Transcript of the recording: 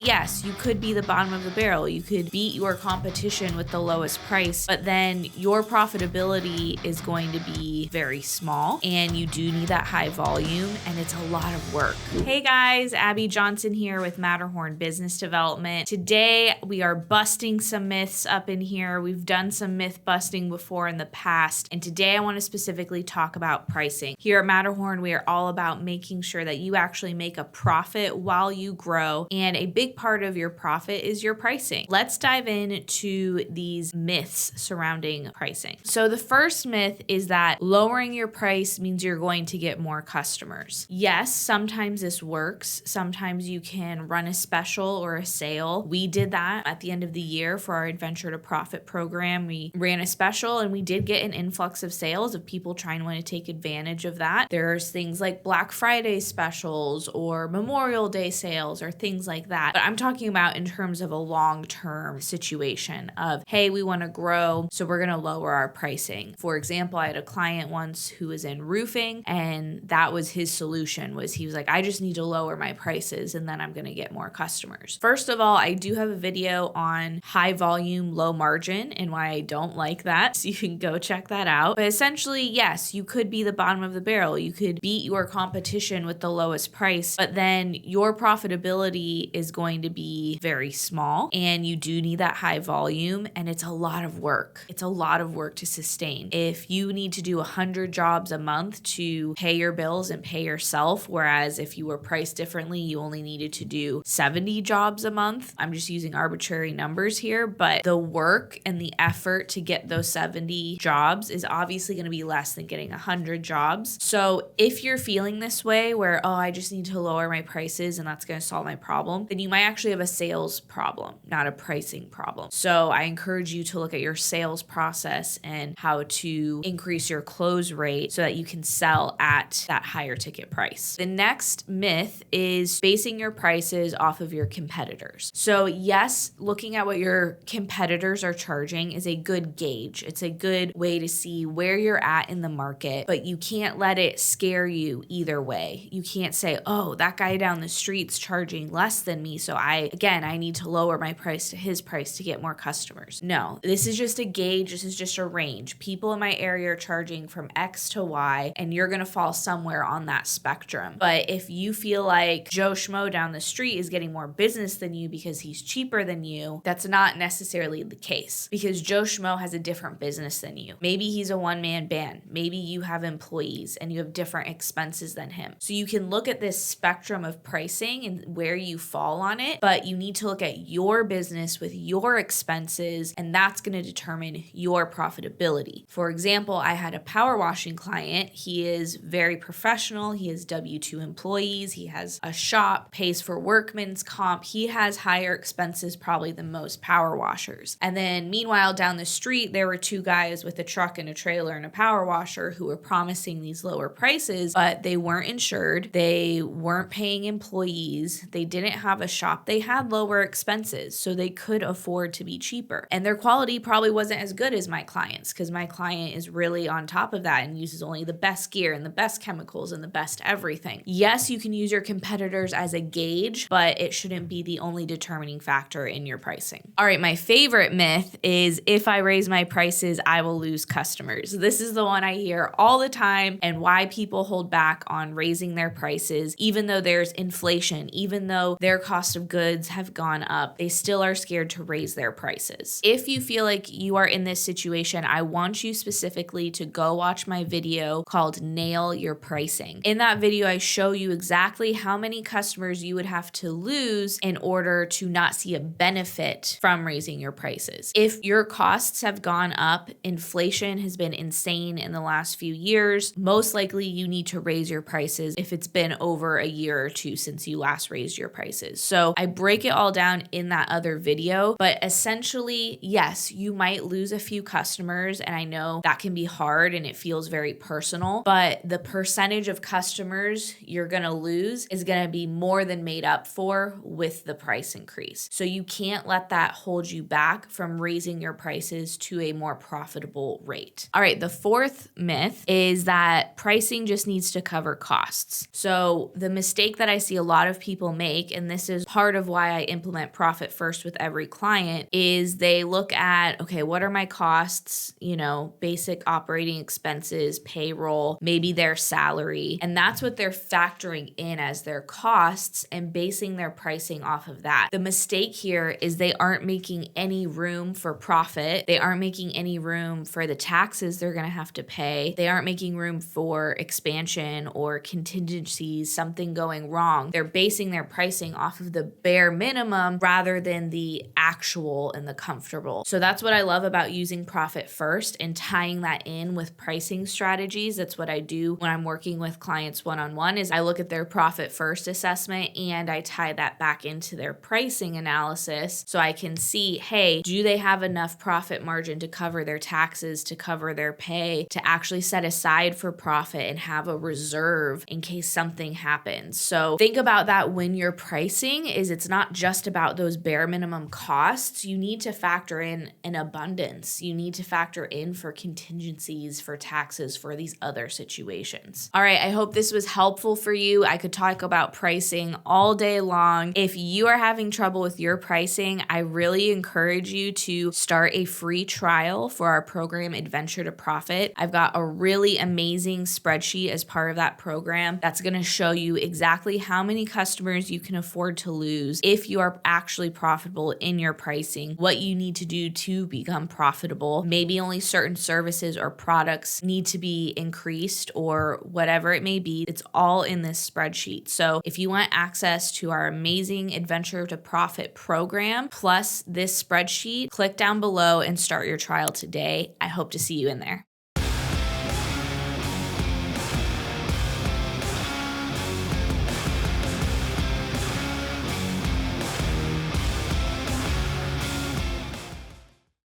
Yes, you could be the bottom of the barrel. You could beat your competition with the lowest price, but then your profitability is going to be very small and you do need that high volume and it's a lot of work. Hey guys, Abby Johnson here with Matterhorn Business Development. Today we are busting some myths up in here. We've done some myth busting before in the past, and today I want to specifically talk about pricing. Here at Matterhorn, we are all about making sure that you actually make a profit while you grow, and a big part of your profit is your pricing. Let's dive into these myths surrounding pricing. So the first myth is that lowering your price means you're going to get more customers. Yes, sometimes this works. Sometimes you can run a special or a sale. We did that at the end of the year for our Adventure to Profit program. We ran a special and we did get an influx of sales of people trying to want to take advantage of that. There's things like Black Friday specials or Memorial Day sales or things like that. But I'm talking about in terms of a long-term situation of, hey, we want to grow, so we're going to lower our pricing. For example, I had a client once who was in roofing, and that was his solution, was he was like, I just need to lower my prices and then I'm going to get more customers. First of all, I do have a video on high volume, low margin and why I don't like that. So you can go check that out. But essentially, yes, you could be the bottom of the barrel. You could beat your competition with the lowest price, but then your profitability is going to be very small and you do need that high volume and it's a lot of work. It's a lot of work to sustain. If you need to do 100 jobs a month to pay your bills and pay yourself, whereas if you were priced differently, you only needed to do 70 jobs a month. I'm just using arbitrary numbers here, but the work and the effort to get those 70 jobs is obviously going to be less than getting 100 jobs. So if you're feeling this way where, oh, I just need to lower my prices and that's going to solve my problem, then you might actually have a sales problem, not a pricing problem. So I encourage you to look at your sales process and how to increase your close rate so that you can sell at that higher ticket price. The next myth is basing your prices off of your competitors. So yes, looking at what your competitors are charging is a good gauge. It's a good way to see where you're at in the market, but you can't let it scare you either way. You can't say, oh, that guy down the street's charging less than me, so I need to lower my price to his price to get more customers. No, this is just a gauge. This is just a range. People in my area are charging from X to Y, and you're going to fall somewhere on that spectrum. But if you feel like Joe Schmo down the street is getting more business than you because he's cheaper than you, that's not necessarily the case, because Joe Schmo has a different business than you. Maybe he's a one-man band. Maybe you have employees and you have different expenses than him. So you can look at this spectrum of pricing and where you fall on it, but you need to look at your business with your expenses, and that's going to determine your profitability. For example, I had a power washing client. He is very professional. He has W-2 employees. He has a shop, pays for workman's comp. He has higher expenses probably than most power washers. And then meanwhile, down the street, there were two guys with a truck and a trailer and a power washer who were promising these lower prices, but they weren't insured. They weren't paying employees. They didn't have a shop. They had lower expenses, so they could afford to be cheaper. And their quality probably wasn't as good as my clients, because my client is really on top of that and uses only the best gear and the best chemicals and the best everything. Yes, you can use your competitors as a gauge, but it shouldn't be the only determining factor in your pricing. All right, my favorite myth is if I raise my prices, I will lose customers. This is the one I hear all the time, and why people hold back on raising their prices, even though there's inflation, even though their cost of goods have gone up, they still are scared to raise their prices. If you feel like you are in this situation, I want you specifically to go watch my video called Nail Your Pricing. In that video, I show you exactly how many customers you would have to lose in order to not see a benefit from raising your prices. If your costs have gone up, inflation has been insane in the last few years, most likely you need to raise your prices if it's been over a year or two since you last raised your prices. So I break it all down in that other video, but essentially, yes, you might lose a few customers, and I know that can be hard and it feels very personal, but the percentage of customers you're going to lose is going to be more than made up for with the price increase. So you can't let that hold you back from raising your prices to a more profitable rate. All right, the fourth myth is that pricing just needs to cover costs. So the mistake that I see a lot of people make, and this is part of why I implement profit first with every client is they look at, okay, what are my costs? Basic operating expenses, payroll, maybe their salary. And that's what they're factoring in as their costs and basing their pricing off of that. The mistake here is they aren't making any room for profit. They aren't making any room for the taxes they're going to have to pay. They aren't making room for expansion or contingencies, something going wrong. They're basing their pricing off of the bare minimum rather than the actual and the comfortable. So that's what I love about using profit first and tying that in with pricing strategies. That's what I do when I'm working with clients one-on-one is I look at their profit first assessment and I tie that back into their pricing analysis so I can see, hey, do they have enough profit margin to cover their taxes, to cover their pay, to actually set aside for profit and have a reserve in case something happens. So think about that when you're pricing is it's not just about those bare minimum costs. You need to factor in an abundance. You need to factor in for contingencies, for taxes, for these other situations. All right, I hope this was helpful for you. I could talk about pricing all day long. If you are having trouble with your pricing, I really encourage you to start a free trial for our program, Adventure to Profit. I've got a really amazing spreadsheet as part of that program that's going to show you exactly how many customers you can afford to lose if you are actually profitable in your pricing, what you need to do to become profitable. Maybe only certain services or products need to be increased or whatever it may be. It's all in this spreadsheet. So if you want access to our amazing Adventure to Profit program plus this spreadsheet, click down below and start your trial today. I hope to see you in there.